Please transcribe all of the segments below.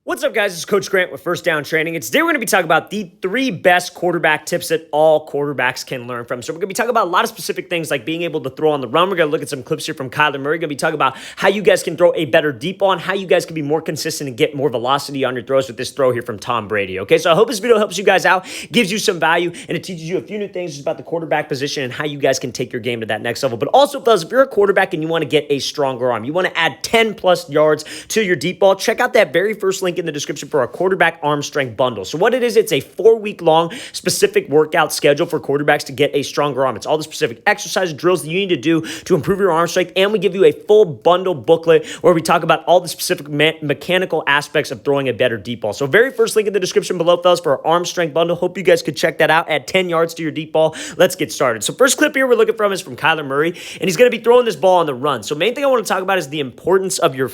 What's up, guys? It's Coach Grant with First Down Training. And today we're going to be talking about the 3 best quarterback tips that all quarterbacks can learn from. So we're going to be talking about a lot of specific things like being able to throw on the run. We're going to look at some clips here from Kyler Murray. We're going to be talking about how you guys can throw a better deep ball and how you guys can be more consistent and get more velocity on your throws with this throw here from Tom Brady. Okay, so I hope this video helps you guys out, gives you some value, and it teaches you a few new things just about the quarterback position and how you guys can take your game to that next level. But also, fellas, if you're a quarterback and you want to get a stronger arm, you want to add 10 plus yards to your deep ball, check out that very first link in the description for our quarterback arm strength bundle. So what it is, it's a 4-week long specific workout schedule for quarterbacks to get a stronger arm. It's all the specific exercise drills that you need to do to improve your arm strength, and we give you a full bundle booklet where we talk about all the specific mechanical aspects of throwing a better deep ball. So very first link in the description below, fellas, for our arm strength bundle. Hope you guys could check that out. Add 10 yards to your deep ball. Let's get started. So first clip here we're looking from is from Kyler Murray, and he's going to be throwing this ball on the run. So main thing I want to talk about is the importance of your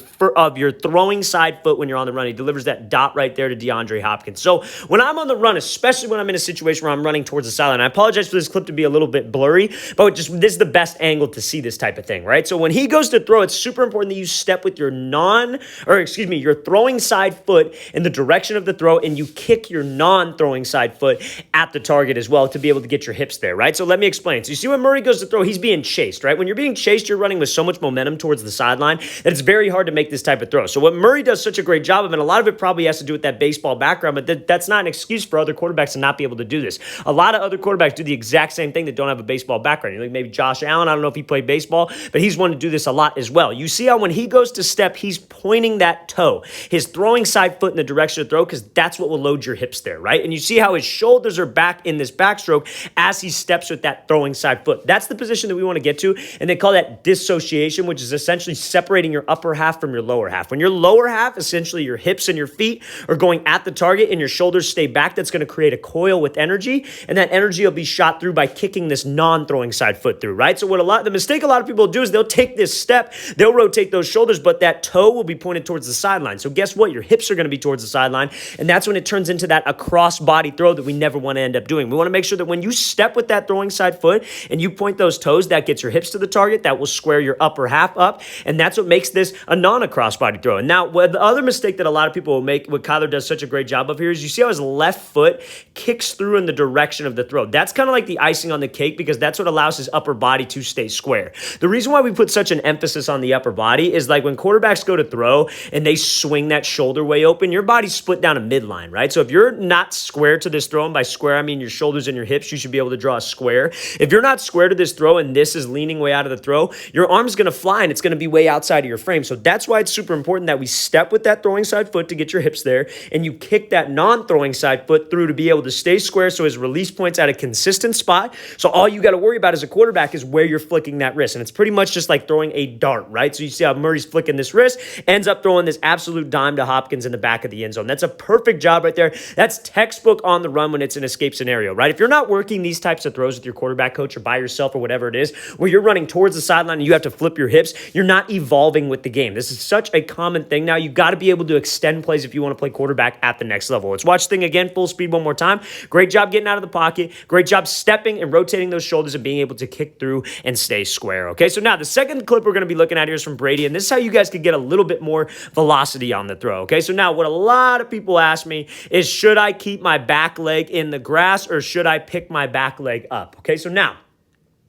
throwing side foot when you're on the run. He delivers that dot right there to DeAndre Hopkins. So when I'm on the run, especially when I'm in a situation where I'm running towards the sideline, I apologize for this clip to be a little bit blurry, but this is the best angle to see this type of thing, right? So when he goes to throw, it's super important that you step with your your throwing side foot in the direction of the throw, and you kick your non-throwing side foot at the target as well to be able to get your hips there, right? So let me explain. So you see when Murray goes to throw, he's being chased, right? When you're being chased, you're running with so much momentum towards the sideline that it's very hard to make this type of throw. So what Murray does such a great job of, and a lot of it probably has to do with that baseball background, but that's not an excuse for other quarterbacks to not be able to do this. A lot of other quarterbacks do the exact same thing that don't have a baseball background. You know, maybe Josh Allen, I don't know if he played baseball, but he's one to do this a lot as well. You see how when he goes to step, he's pointing that toe, his throwing side foot in the direction of throw, because that's what will load your hips there, right? And you see how his shoulders are back in this backstroke as he steps with that throwing side foot. That's the position that we want to get to, and they call that dissociation, which is essentially separating your upper half from your lower half. When your lower half, essentially your hips and your feet, are going at the target and your shoulders stay back, that's going to create a coil with energy, and that energy will be shot through by kicking this non-throwing side foot through, right? So the mistake a lot of people do is they'll take this step, they'll rotate those shoulders, but that toe will be pointed towards the sideline. So guess what? Your hips are going to be towards the sideline, and that's when it turns into that across body throw that we never want to end up doing. We want to make sure that when you step with that throwing side foot and you point those toes, that gets your hips to the target, that will square your upper half up, and that's what makes this a non-across body throw. And now, the other mistake that a lot of people will make, what Kyler does such a great job of here, is you see how his left foot kicks through in the direction of the throw. That's kind of like the icing on the cake, because that's what allows his upper body to stay square. The reason why we put such an emphasis on the upper body is like when quarterbacks go to throw and they swing that shoulder way open, your body's split down a midline, right? So if you're not square to this throw, and by square I mean your shoulders and your hips, you should be able to draw a square. If you're not square to this throw and this is leaning way out of the throw, your arm's going to fly and it's going to be way outside of your frame. So that's why it's super important that we step with that throwing side foot to get your hips there, and you kick that non-throwing side foot through to be able to stay square so his release point's at a consistent spot. So all you got to worry about as a quarterback is where you're flicking that wrist. And it's pretty much just like throwing a dart, right? So you see how Murray's flicking this wrist, ends up throwing this absolute dime to Hopkins in the back of the end zone. That's a perfect job right there. That's textbook on the run when it's an escape scenario, right? If you're not working these types of throws with your quarterback coach or by yourself or whatever it is, where you're running towards the sideline and you have to flip your hips, you're not evolving with the game. This is such a common thing now. You got to be able to extend plays if you want to play quarterback at the next level. Let's watch the thing again, full speed one more time. Great job getting out of the pocket. Great job stepping and rotating those shoulders and being able to kick through and stay square. Okay, so now the second clip we're going to be looking at here is from Brady, and this is how you guys could get a little bit more velocity on the throw. Okay, so now what a lot of people ask me is, should I keep my back leg in the grass or should I pick my back leg up? Okay, so now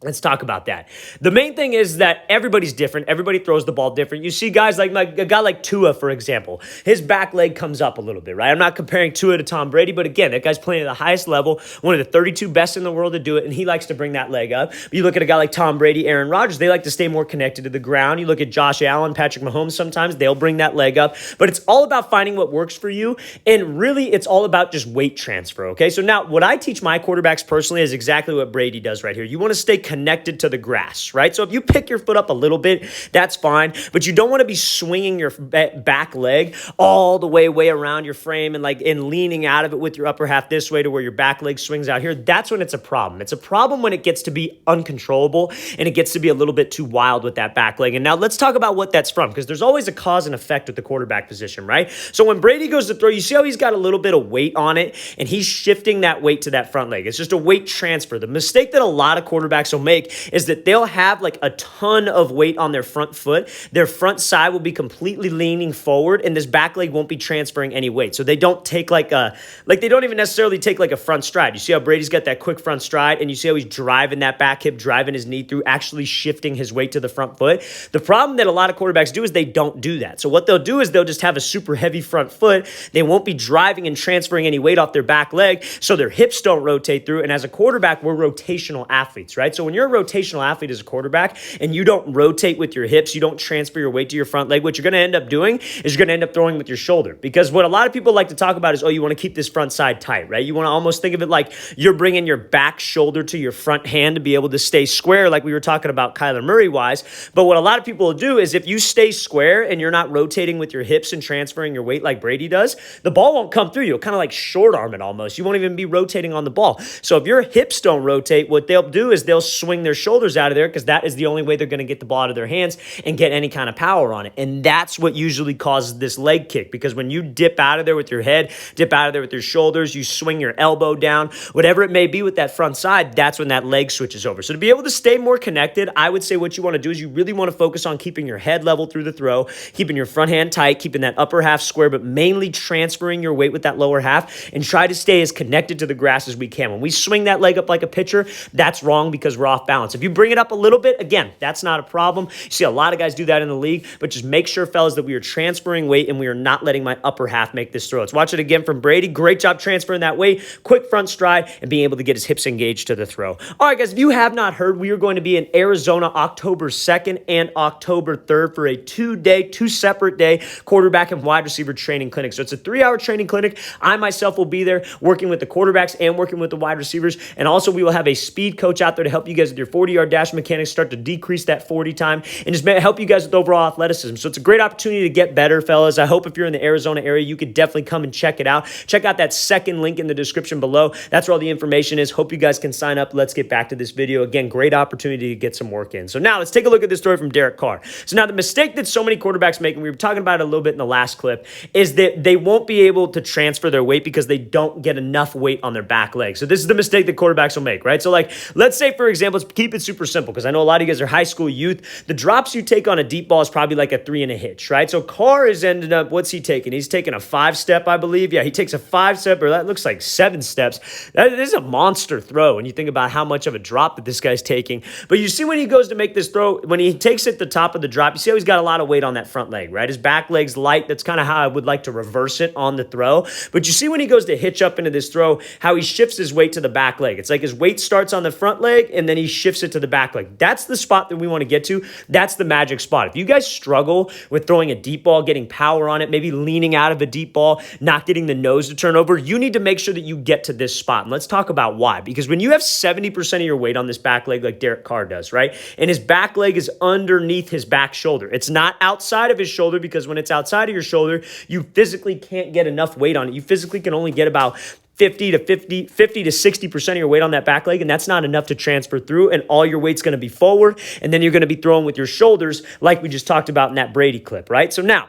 let's talk about that. The main thing is that everybody's different. Everybody throws the ball different. You see guys like a guy like Tua, for example. His back leg comes up a little bit, right? I'm not comparing Tua to Tom Brady, but again, that guy's playing at the highest level, one of the 32 best in the world to do it, and he likes to bring that leg up. But you look at a guy like Tom Brady, Aaron Rodgers, they like to stay more connected to the ground. You look at Josh Allen, Patrick Mahomes, sometimes they'll bring that leg up, but it's all about finding what works for you, and really it's all about just weight transfer, okay? So now what I teach my quarterbacks personally is exactly what Brady does right here. You want to stay connected to the grass, right? So if you pick your foot up a little bit, that's fine, but you don't want to be swinging your back leg all the way around your frame and leaning out of it with your upper half this way to where your back leg swings out here. That's when it's a problem. It's a problem when it gets to be uncontrollable and it gets to be a little bit too wild with that back leg. And now let's talk about what that's from, because there's always a cause and effect with the quarterback position, right? So when Brady goes to throw, you see how he's got a little bit of weight on it and he's shifting that weight to that front leg. It's just a weight transfer. The mistake that a lot of quarterbacks will make is that they'll have like a ton of weight on their front foot. Their front side will be completely leaning forward, and this back leg won't be transferring any weight. So they don't take they don't even necessarily take like a front stride. You see how Brady's got that quick front stride, and you see how he's driving that back hip, driving his knee through, actually shifting his weight to the front foot. The problem that a lot of quarterbacks do is they don't do that. So what they'll do is they'll just have a super heavy front foot. They won't be driving and transferring any weight off their back leg, so their hips don't rotate through. And as a quarterback, we're rotational athletes, right? So when you're a rotational athlete as a quarterback and you don't rotate with your hips, you don't transfer your weight to your front leg, what you're going to end up doing is you're going to end up throwing with your shoulder. Because what a lot of people like to talk about is, oh, you want to keep this front side tight, right? You want to almost think of it like you're bringing your back shoulder to your front hand to be able to stay square, like we were talking about Kyler Murray wise. But what a lot of people will do is if you stay square and you're not rotating with your hips and transferring your weight like Brady does, the ball won't come through you. It'll kind of like short arm it almost. You won't even be rotating on the ball. So if your hips don't rotate, what they'll do is they'll swing their shoulders out of there because that is the only way they're going to get the ball out of their hands and get any kind of power on it. And that's what usually causes this leg kick, because when you dip out of there with your head, dip out of there with your shoulders, you swing your elbow down, whatever it may be with that front side, that's when that leg switches over. So to be able to stay more connected, I would say what you want to do is you really want to focus on keeping your head level through the throw, keeping your front hand tight, keeping that upper half square, but mainly transferring your weight with that lower half, and try to stay as connected to the grass as we can. When we swing that leg up like a pitcher, that's wrong because we're off balance. If you bring it up a little bit, again, that's not a problem. You see a lot of guys do that in the league, but just make sure, fellas, that we are transferring weight and we are not letting my upper half make this throw. Let's watch it again from Brady. Great job transferring that weight, quick front stride, and being able to get his hips engaged to the throw. All right, guys, if you have not heard, we are going to be in Arizona October 2nd and October 3rd for a two separate day quarterback and wide receiver training clinic. So it's a 3-hour training clinic. I myself will be there working with the quarterbacks and working with the wide receivers. And also we will have a speed coach out there to help you guys with your 40-yard dash mechanics, start to decrease that 40 time, and just help you guys with overall athleticism. So it's a great opportunity to get better, fellas. I hope if you're in the Arizona area, you could definitely come and check it out. Check out that second link in the description below. That's where all the information is. Hope you guys can sign up. Let's get back to this video. Again, great opportunity to get some work in. So now let's take a look at this story from Derek Carr. So now the mistake that so many quarterbacks make, and we were talking about it a little bit in the last clip, is that they won't be able to transfer their weight because they don't get enough weight on their back leg. So this is the mistake that quarterbacks will make, right? So like, let's say, for example, let's keep it super simple because I know a lot of you guys are high school youth. The drops you take on a deep ball is probably like a 3 and a hitch, right? So Carr is ended up, what's he taking? He's taking a 5-step, I believe. Yeah, he takes a 5-step, or that looks like 7 steps. That is a monster throw when you think about how much of a drop that this guy's taking. But you see when he goes to make this throw, when he takes it the top of the drop, you see how he's got a lot of weight on that front leg, right? His back leg's light. That's kind of how I would like to reverse it on the throw. But you see when he goes to hitch up into this throw, how he shifts his weight to the back leg. It's like his weight starts on the front leg and then he shifts it to the back leg. That's the spot that we want to get to. That's the magic spot. If you guys struggle with throwing a deep ball, getting power on it, maybe leaning out of a deep ball, not getting the nose to turn over, you need to make sure that you get to this spot. And let's talk about why. Because when you have 70% of your weight on this back leg like Derek Carr does, right? And his back leg is underneath his back shoulder. It's not outside of his shoulder, because when it's outside of your shoulder, you physically can't get enough weight on it. You physically can only get about 50 to 60% of your weight on that back leg, and that's not enough to transfer through, and all your weight's going to be forward, and then you're going to be throwing with your shoulders like we just talked about in that Brady clip, right? So now,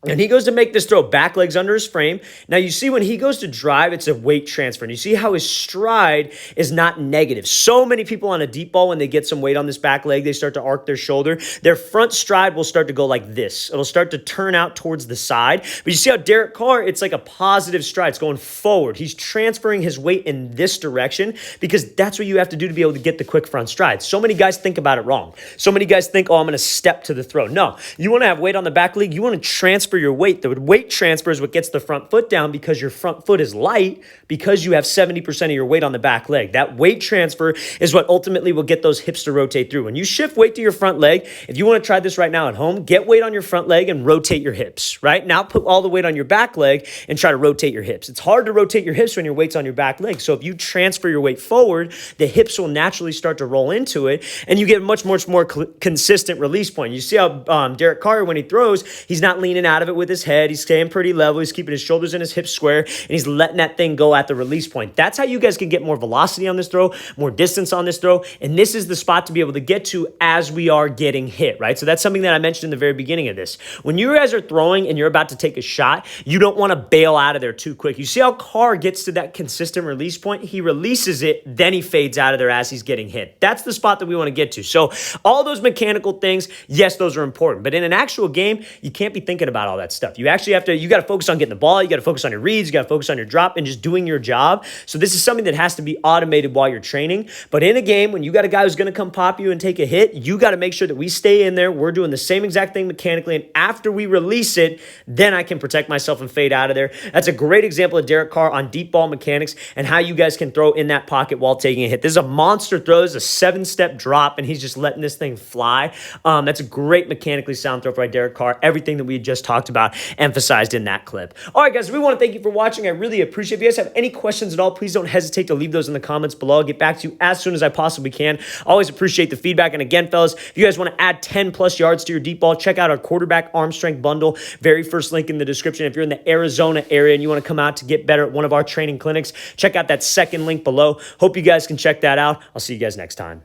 and he goes to make this throw, back legs under his frame. Now you see when he goes to drive, it's a weight transfer. And you see how his stride is not negative. So many people on a deep ball, when they get some weight on this back leg, they start to arc their shoulder. Their front stride will start to go like this. It'll start to turn out towards the side. But you see how Derek Carr, it's like a positive stride. It's going forward. He's transferring his weight in this direction because that's what you have to do to be able to get the quick front stride. So many guys think about it wrong. So many guys think, oh, I'm going to step to the throw. No, you want to have weight on the back leg. You want to transfer your weight. The weight transfer is what gets the front foot down because your front foot is light because you have 70% of your weight on the back leg. That weight transfer is what ultimately will get those hips to rotate through. When you shift weight to your front leg, if you want to try this right now at home, get weight on your front leg and rotate your hips, right? Now put all the weight on your back leg and try to rotate your hips. It's hard to rotate your hips when your weight's on your back leg. So if you transfer your weight forward, the hips will naturally start to roll into it and you get a much more consistent release point. You see how Derek Carr, when he throws, he's not leaning out out of it with his head. He's staying pretty level. He's keeping his shoulders and his hips square, and he's letting that thing go at the release point. That's how you guys can get more velocity on this throw, more distance on this throw, and this is the spot to be able to get to as we are getting hit, right? So that's something that I mentioned in the very beginning of this. When you guys are throwing and you're about to take a shot, you don't want to bail out of there too quick. You see how Carr gets to that consistent release point? He releases it, then he fades out of there as he's getting hit. That's the spot that we want to get to. So all those mechanical things, yes, those are important. But in an actual game, you can't be thinking about all that stuff. You actually have to, you got to focus on getting the ball. You got to focus on your reads. You got to focus on your drop and just doing your job. So this is something that has to be automated while you're training. But in a game, when you got a guy who's going to come pop you and take a hit, you got to make sure that we stay in there. We're doing the same exact thing mechanically. And after we release it, then I can protect myself and fade out of there. That's a great example of Derek Carr on deep ball mechanics and how you guys can throw in that pocket while taking a hit. This is a monster throw. This is a 7-step drop, and he's just letting this thing fly. That's a great mechanically sound throw by Derek Carr. Everything that we just talked about emphasized in that clip. All right, guys, we want to thank you for watching. I really appreciate it. If you guys have any questions at all, please don't hesitate to leave those in the comments below. I'll get back to you as soon as I possibly can. Always appreciate the feedback. And again, fellas, if you guys want to add 10 plus yards to your deep ball, check out our quarterback arm strength bundle. Very first link in the description. If you're in the Arizona area and you want to come out to get better at one of our training clinics, check out that second link below. Hope you guys can check that out. I'll see you guys next time.